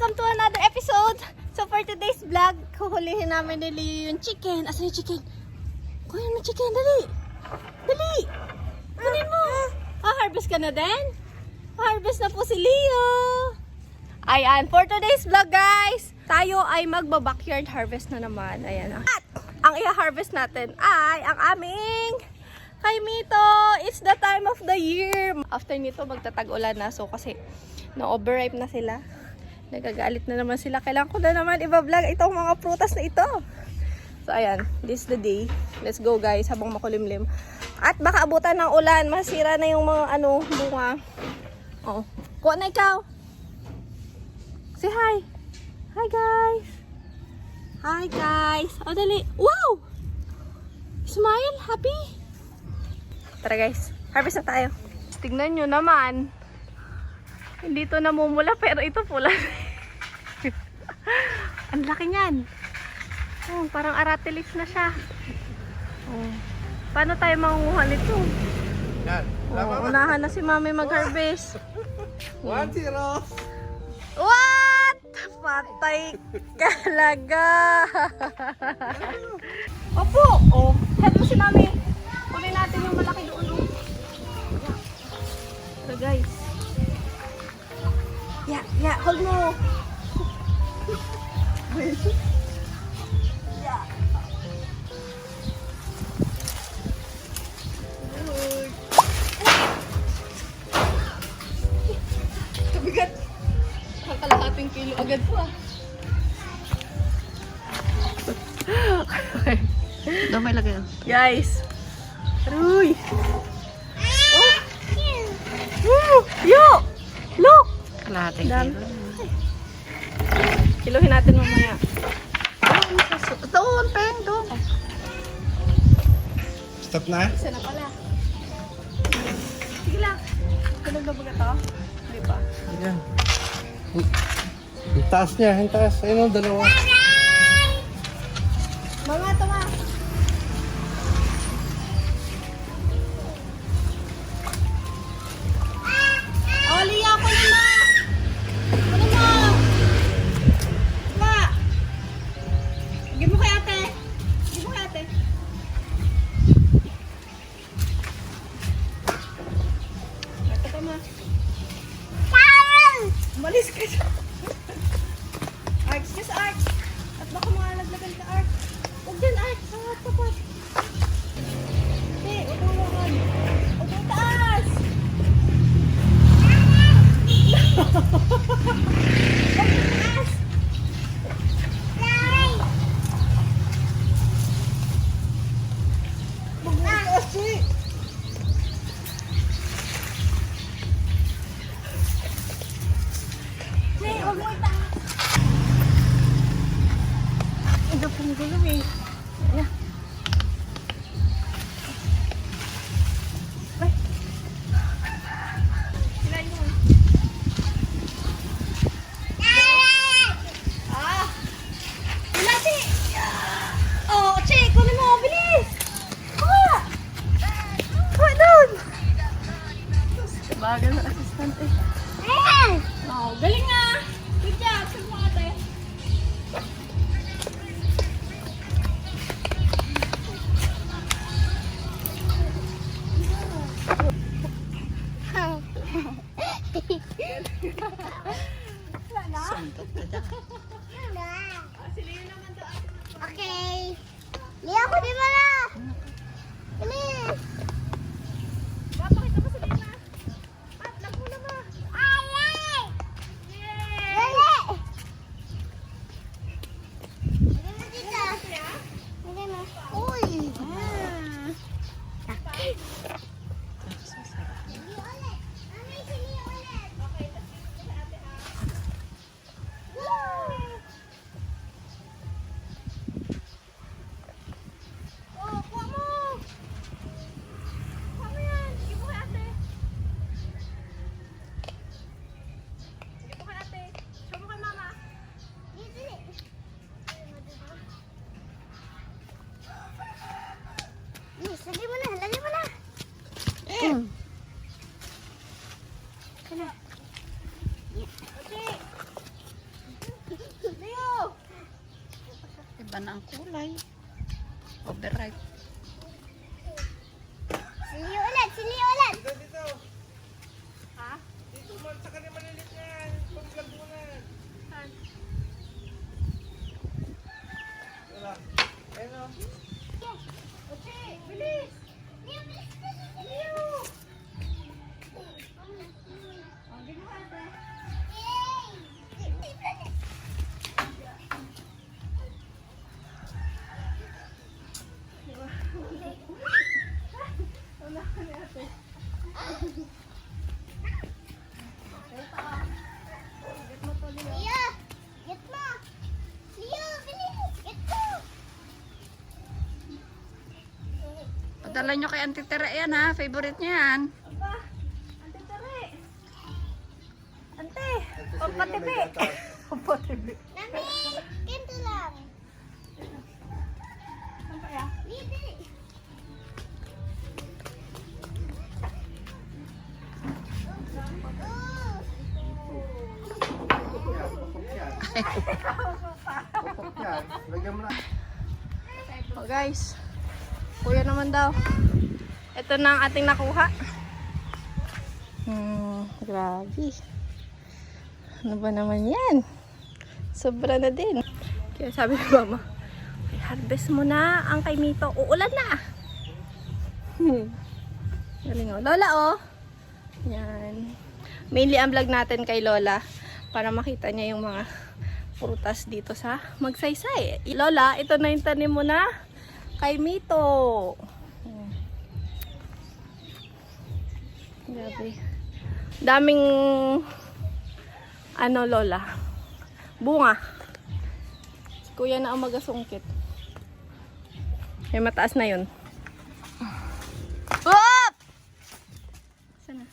welcome to another episode. So for today's vlog, huhulihin namin ni Leo yung chicken. Asan yung chicken? Kuya mo chicken, dali. Dali. Kunin mo. Harvest ka na din? Harvest na po si Leo. Ayan, for today's vlog guys, tayo ay magba-backyard harvest na naman. Ayan. At ang i-harvest natin ay ang aming kay Mito. It's the time of the year. After nito, magtatag-ulan na. So kasi na-overripe na sila. Nagagalit na naman sila. Kailangan ko na naman i-vlog itong mga prutas na ito. So ayan, this is the day. Let's go guys, habang makulimlim. At baka abutan ng ulan, masira na yung mga bunga. Oh, kuha na ikaw. Say hi. Hi guys. Hi guys. O dali. Wow! Smile, happy. Tara guys, harvest na tayo. Tignan nyo naman. Hindi to namumula pero ito pula. Ang laki niyan. Oh, parang aratilis na siya. Oh. Paano tayo mangunguha nito? Yan. Oh, unahan na si Mami mag-harvest. 1-0. What? Patay kalaga. Opo. Oh, help mo si Mami. Kunin natin yung malaki doon. So guys. Yeah, hold mo. Yeah. Kabigat. Kalahating kilo agad po ah. Damay lagay yan. Guys. Aruy. Oh. Woo! Yo! Look! Kalahating Dami. kilo. Kiluhin natin mamaya. Doon, Peng, doon. Stop na? Isa na pala. Sige lang. Tulog na ba ito? Hindi pa. Yan. Ang taas niya, ang taas. Ayun ang dalawa. Mga ito ma. Oh, Lia, kunin mo. Kunin mo. Ma. Give mo kay ate. Give mo kay ate. Ito ka ma. Umalis ka siya. Arch, just arch. At baka malaglagan ka arch. Huwag din arch. Sangat ka pa. Hindi, huwag mo huwag. Huwag mo taas. Huwag mo taas. Huwag mo taas eh. Hey, huwag mo itaas. Ito pong gulo eh. Ayan. Ay. Sila yun. Ah! Sila, Che! Oh, Che! Kunin mo! Bilis! Kuha! Kuha doon! Bagal ng assistant eh. Oh, galing nga! Good job! Saan mo ate? Okay. Lia, kunin mo na. Bilis. Papakita mo sa Lina. At, lago na ba? Ayay! Yay! Dali. Dali mo dito. Dali mo. Uy. Sili ulit. Mami, sili ulit. Woo! Oh, kuha mo. Iba na ang kulay. Overripe. Sili ulit, sili ulit. Dito. Ha? Dito man, sa kanila malilit na yan. Pag-vlog mo na. Saan? Wala. Ayun o. Ote, bilis. Leo, bilis, bilis, Leo. Oh, ginawa ate. Yay! Wala ka ni ate. Get mo to, Leo. Leo, get mo. Leo, bilis, get mo. Padala nyo kay Auntie Tere yan ha. Favorite niya yan. Aba, ante tari. Ante, pampatibi. Pampatibi. Nami, ganito lang. Saan kaya? Bibi. Pupok yan. Lagyan mo na. Oh guys, kuya naman daw. Ito na ang ating nakuha. Grabe. Ano ba naman yan? Sobra na din. Kaya sabi ni mama, harvest mo na ang kay Mito. Uulan na. Galing oh. Lola oh. Yan. Mainly ang vlog natin kay Lola para makita niya yung mga prutas dito sa Magsaysay. Lola, ito na yung tanim mo na kay Mito. Grabe. Daming ano Lola. Bunga. Si Kuya na ang magasungkit. May mataas na yun. Whoop! Sana.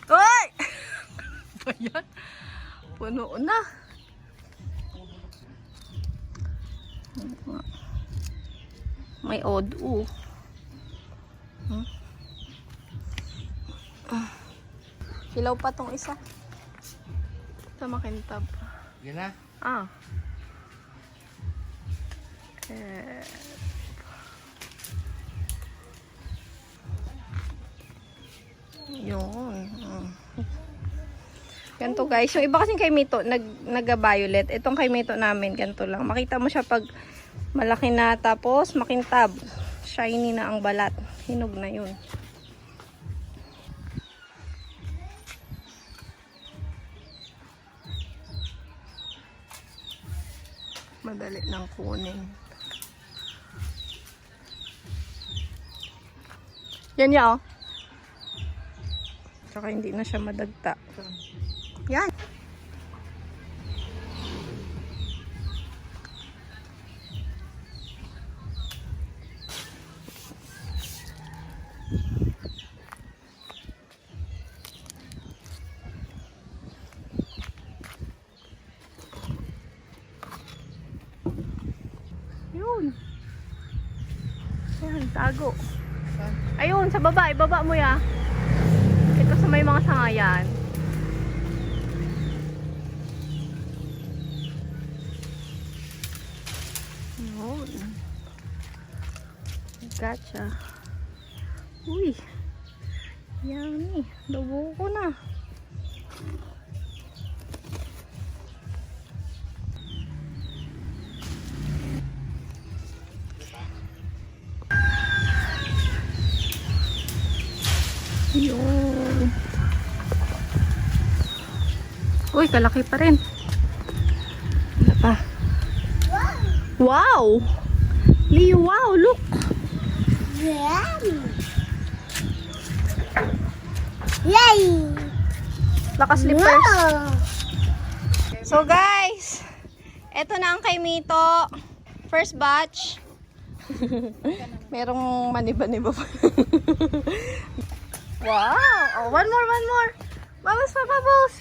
Oy! Ba yan? Puno na. May odu. Hilaw pa tong isa. Sa makintab. Yan na. Ah. Yun. Ganito guys. Yung iba kasing kay Mito, nag-violet. Itong kay Mito namin, ganito lang. Makita mo siya pag malaki na tapos makintab. Shiny na ang balat. Hinog na yun. Madali lang kunin. Yan ya oh. Saka hindi na siya madagta. Yan. Yun. Ayan, tago. Ayun, sa baba. Ibaba mo ya. Ito sa may mga sangayan. Yun. Gotcha. Uy. Yummy. Lubo ko na. Yun. Uy, kalaki pa rin. Ano pa? Wow! Lee, wow, look! Yay! Naka-slippers. Wow! So guys, eto na ang kay Mito. First batch. Merong maniba-niba pa. Wow! Oh, one more, one more. Bubbles pa, bubbles.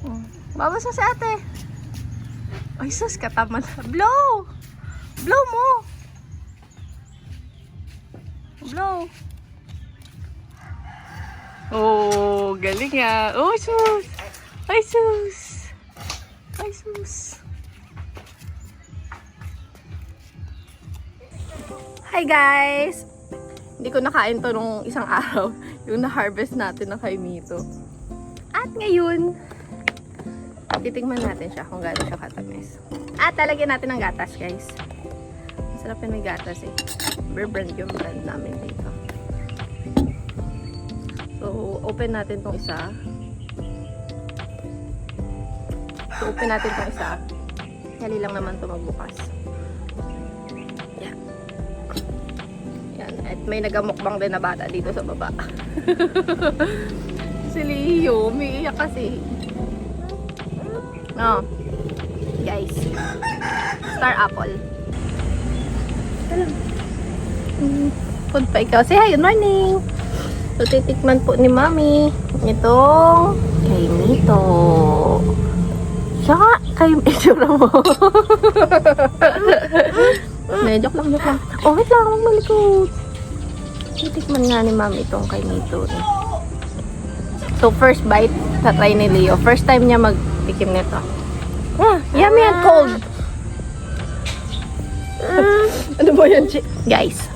Oh, bubbles na si ate. Ay, sus, kataman. Blow! Blow mo! Blow. Oh, galing nga. Oh, sus! Ay, sus! Ay, sus! Hi, guys! Hindi ko nakain to nung isang araw. Yung na-harvest natin ng kaimito. At ngayon, titikman natin siya kung gaano siya katamis. At talagyan natin ng gatas, guys. Masarap yun may gatas eh. Bear Brand yung brand namin dito. So, open natin tong isa. Dali lang naman ito magbukas. Yan. Yan. At may nagamukbang din na bata dito sa baba. Si Leo, umiiyak kasi. Oh. Guys. Star apple. Food pa ikaw. Say hi, good morning! So, titikman po ni Mami itong kaimito. Siya kayo itsura mo. Joke lang. Oh, wait lang, huwag malikot. Titikman nga ni Mami itong kaimito. So, first bite, tatry ni Leo. First time niya magtikim nito. Yummy and cold. Ano ba yan, guys?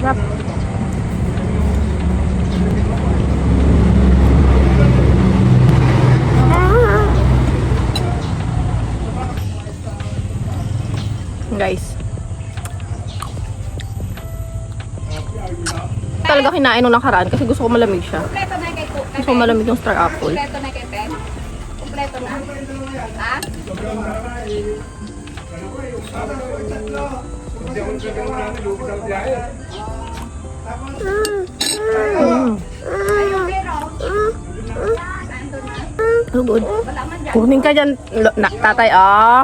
Sarap. Guys. Talaga kinain nung nakaraan kasi gusto ko malamig siya. Kompleto na kay Cook. Gusto ko malamig yung star apple. Kompleto na kay Pen. Kompleto na. Ha? Oh, good. Kunin ka dyan, tatay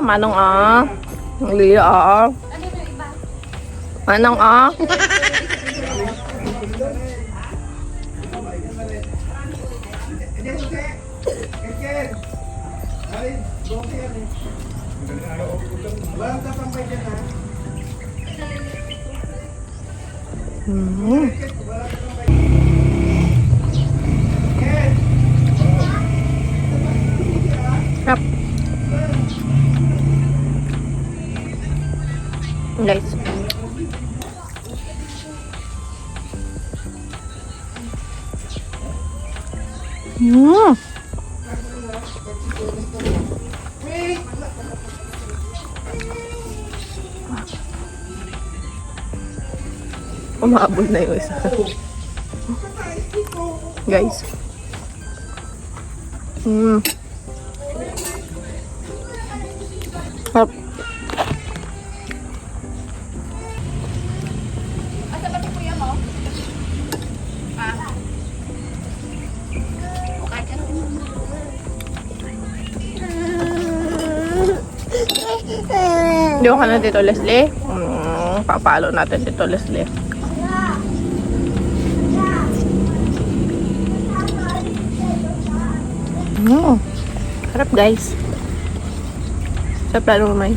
manong Leo manong Sarap. Guys. Umabol na yung isa. Guys. Sarap. Asa ba si kuya mo? Ha? Okay ka rin. Hindi ko ka na Tito Leslie. Papalo natin Tito Leslie. Sarap guys. Sarap lalo may.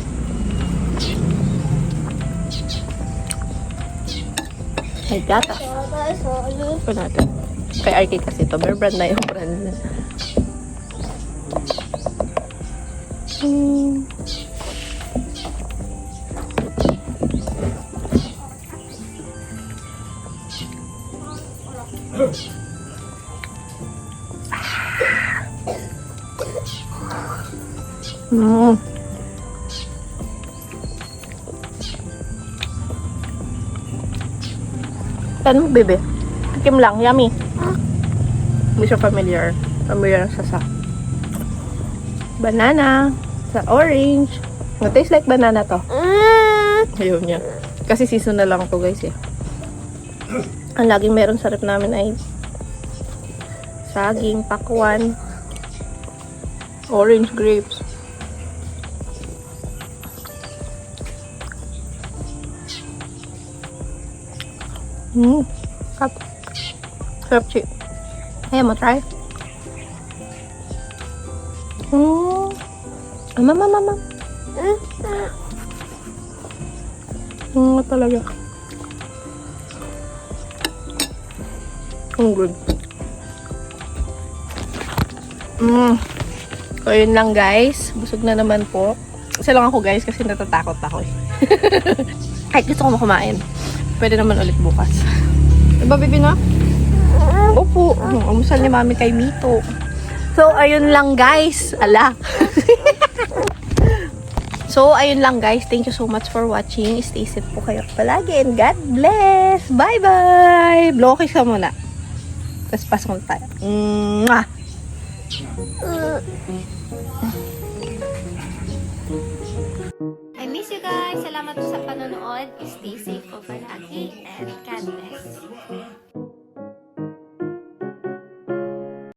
Ay gata. Ito natin. Kay RK kasi ito. Bear Brand na yung brand na. Ano mo, bebe? Tikim lang, yummy. Hindi siya familiar. Familiar siya sa banana, sa orange. Taste like banana to. Ayaw niya. Kasi season na lang to guys eh. Ang laging meron sa rep namin ay saging, pakwan, orange grapes. Sarap. Sarap, Chi. Ayaw mo, try? Mama. Talaga. Ang good. So, yun lang guys. Busog na naman po. Isa lang ako guys kasi natatakot ako eh. Kahit gusto ko kumain. Pwede naman ulit bukas. Diba, baby na? Opo. Amusal ni mami kay Mito. So, ayun lang guys. Ala. So, ayun lang guys. Thank you so much for watching. Stay safe po kayo palagi and God bless. Bye-bye. Blow kiss ka muna. Tapos pasok tayo. Mwah! I miss you guys. Salamat po sa panonood. Stay safe po palagi and God bless.